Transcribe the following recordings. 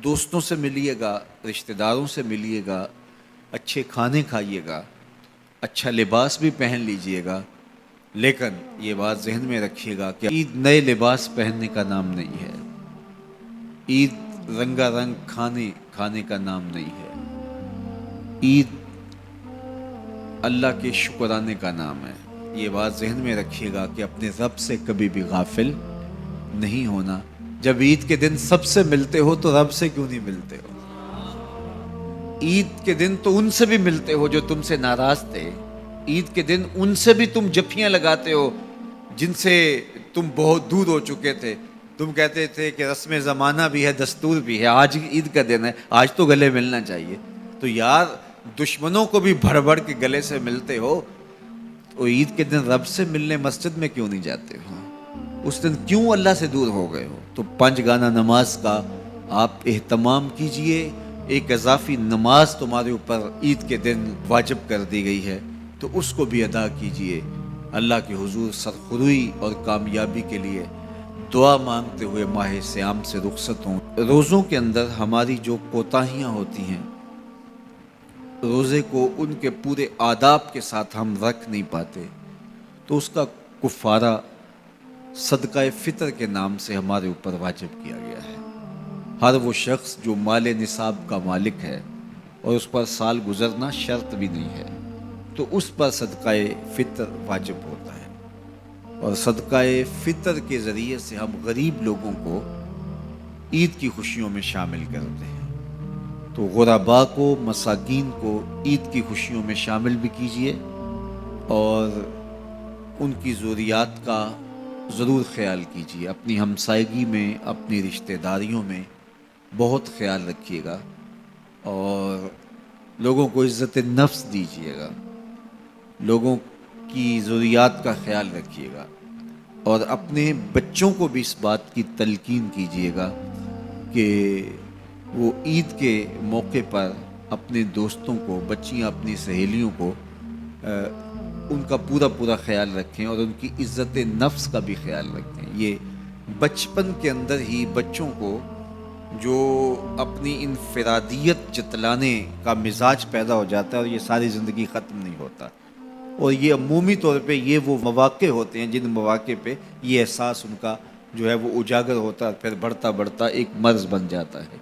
دوستوں سے ملیے گا، رشتہ داروں سے ملیے گا، اچھے کھانے کھائیے گا، اچھا لباس بھی پہن لیجئے گا، لیکن یہ بات ذہن میں رکھیے گا کہ عید نئے لباس پہننے کا نام نہیں ہے، عید رنگا رنگ کھانے کا نام نہیں ہے، عید اللہ کے شکرانے کا نام ہے۔ یہ بات ذہن میں رکھیے گا کہ اپنے رب سے کبھی بھی غافل نہیں ہونا۔ جب عید کے دن سب سے ملتے ہو تو رب سے کیوں نہیں ملتے ہو؟ عید کے دن تو ان سے بھی ملتے ہو جو تم سے ناراض تھے، عید کے دن ان سے بھی تم جفیاں لگاتے ہو جن سے تم بہت دور ہو چکے تھے۔ تم کہتے تھے کہ رسم زمانہ بھی ہے، دستور بھی ہے، آج عید کا دن ہے، آج تو گلے ملنا چاہیے۔ تو یار دشمنوں کو بھی بھر بھر کے گلے سے ملتے ہو، تو عید کے دن رب سے ملنے مسجد میں کیوں نہیں جاتے ہو؟ اس دن کیوں اللہ سے دور ہو گئے ہو؟ تو 5 گانا نماز کا آپ اہتمام کیجئے۔ ایک اضافی نماز تمہارے اوپر عید کے دن واجب کر دی گئی ہے، تو اس کو بھی ادا کیجئے۔ اللہ کے حضور سرخروئی اور کامیابی کے لیے دعا مانگتے ہوئے ماہ صیام سے رخصت ہوں۔ روزوں کے اندر ہماری جو کوتاہیاں ہوتی ہیں، روزے کو ان کے پورے آداب کے ساتھ ہم رکھ نہیں پاتے، تو اس کا کفارہ صدقہ فطر کے نام سے ہمارے اوپر واجب کیا گیا ہے۔ ہر وہ شخص جو مال نصاب کا مالک ہے اور اس پر سال گزرنا شرط بھی نہیں ہے، تو اس پر صدقہ فطر واجب ہوتا ہے، اور صدقہ فطر کے ذریعے سے ہم غریب لوگوں کو عید کی خوشیوں میں شامل کرتے ہیں۔ تو غرباء کو، مساکین کو عید کی خوشیوں میں شامل بھی کیجئے، اور ان کی ضروریات کا ضرور خیال کیجئے۔ اپنی ہمسائیگی میں، اپنی رشتہ داریوں میں بہت خیال رکھیے گا، اور لوگوں کو عزت نفس دیجیے گا، لوگوں کی ضروریات کا خیال رکھیے گا، اور اپنے بچوں کو بھی اس بات کی تلقین کیجیے گا کہ وہ عید کے موقع پر اپنے دوستوں کو، بچیاں اپنی سہیلیوں کو ان کا پورا خیال رکھیں، اور ان کی عزت نفس کا بھی خیال رکھیں۔ یہ بچپن کے اندر ہی بچوں کو جو اپنی انفرادیت جتلانے کا مزاج پیدا ہو جاتا ہے، اور یہ ساری زندگی ختم نہیں ہوتا، اور یہ عمومی طور پہ یہ وہ مواقع ہوتے ہیں جن مواقع پہ یہ احساس ان کا جو ہے وہ اجاگر ہوتا ہے، پھر بڑھتا ایک مرض بن جاتا ہے۔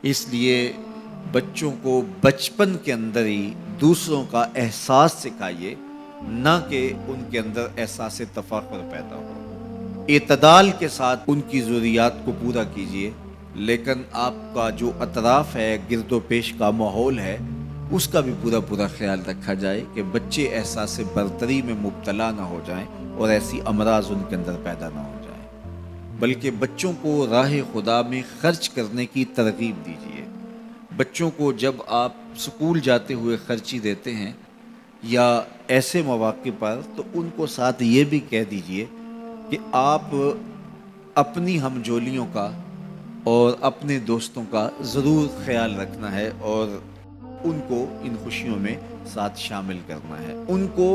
اس لیے بچوں کو بچپن کے اندر ہی دوسروں کا احساس سکھائیے، نہ کہ ان کے اندر احساس تفاخر پیدا ہو۔ اعتدال کے ساتھ ان کی ضروریات کو پورا کیجیے، لیکن آپ کا جو اطراف ہے، گرد و پیش کا ماحول ہے، اس کا بھی پورا خیال رکھا جائے کہ بچے احساس برتری میں مبتلا نہ ہو جائیں اور ایسی امراض ان کے اندر پیدا نہ ہو جائیں، بلکہ بچوں کو راہ خدا میں خرچ کرنے کی ترغیب دیجیے۔ بچوں کو جب آپ سکول جاتے ہوئے خرچی دیتے ہیں یا ایسے مواقع پر، تو ان کو ساتھ یہ بھی کہہ دیجئے کہ آپ اپنی ہمجولیوں کا اور اپنے دوستوں کا ضرور خیال رکھنا ہے، اور ان کو ان خوشیوں میں ساتھ شامل کرنا ہے۔ ان کو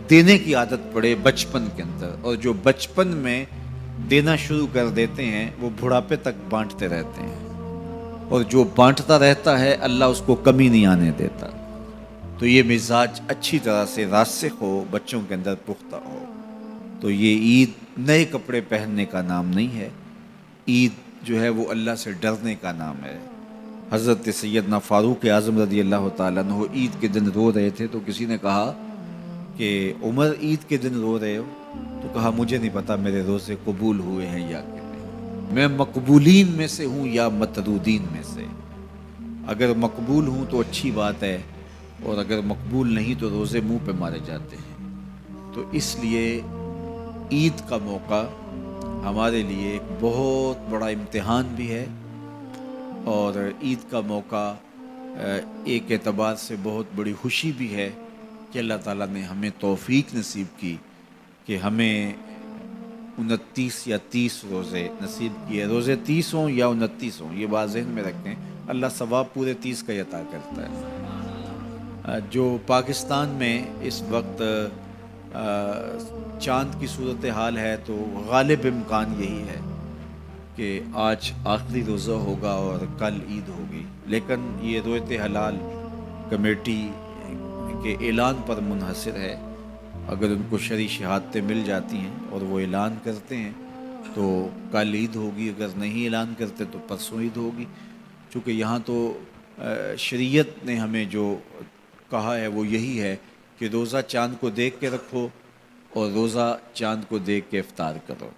دینے کی عادت پڑے بچپن کے اندر، اور جو بچپن میں دینا شروع کر دیتے ہیں وہ بڑھاپے تک بانٹتے رہتے ہیں، اور جو بانٹتا رہتا ہے اللہ اس کو کمی نہیں آنے دیتا۔ تو یہ مزاج اچھی طرح سے راسخ ہو، بچوں کے اندر پختہ ہو۔ تو یہ عید نئے کپڑے پہننے کا نام نہیں ہے، عید جو ہے وہ اللہ سے ڈرنے کا نام ہے۔ حضرت سیدنا فاروق اعظم رضی اللہ تعالیٰ عنہ عید کے دن رو رہے تھے، تو کسی نے کہا کہ عمر عید کے دن رو رہے ہو؟ تو کہا مجھے نہیں پتا میرے روزے قبول ہوئے ہیں یا کہ نہیں، میں مقبولین میں سے ہوں یا مطرودین میں سے۔ اگر مقبول ہوں تو اچھی بات ہے، اور اگر مقبول نہیں تو روزے منہ پہ مارے جاتے ہیں۔ تو اس لیے عید کا موقع ہمارے لیے ایک بہت بڑا امتحان بھی ہے، اور عید کا موقع ایک اعتبار سے بہت بڑی خوشی بھی ہے کہ اللہ تعالیٰ نے ہمیں توفیق نصیب کی کہ ہمیں 29 یا 30 روزے نصیب کیے۔ روزے 30 ہوں یا 29 ہوں، یہ بات ذہن میں رکھیں، اللہ ثواب پورے 30 کا ہی عطا کرتا ہے۔ جو پاکستان میں اس وقت چاند کی صورتحال ہے، تو غالب امکان یہی ہے کہ آج آخری روزہ ہوگا اور کل عید ہوگی، لیکن یہ رویت حلال کمیٹی کے اعلان پر منحصر ہے۔ اگر ان کو شرعی شہادتیں مل جاتی ہیں اور وہ اعلان کرتے ہیں تو کل عید ہوگی، اگر نہیں اعلان کرتے تو پرسوں عید ہوگی۔ چونکہ یہاں تو شریعت نے ہمیں جو کہا ہے وہ یہی ہے کہ روزہ چاند کو دیکھ کے رکھو اور روزہ چاند کو دیکھ کے افطار کرو۔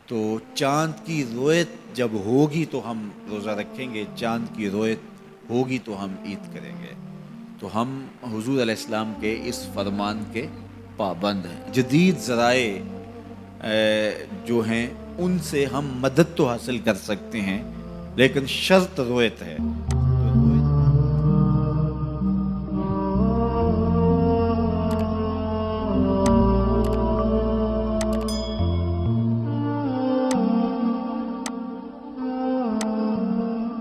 تو چاند کی رویت جب ہوگی تو ہم روزہ رکھیں گے، چاند کی رویت ہوگی تو ہم عید کریں گے۔ تو ہم حضور علیہ السلام کے اس فرمان کے پابند ہیں۔ جدید ذرائع جو ہیں ان سے ہم مدد تو حاصل کر سکتے ہیں، لیکن شرط رویت ہے۔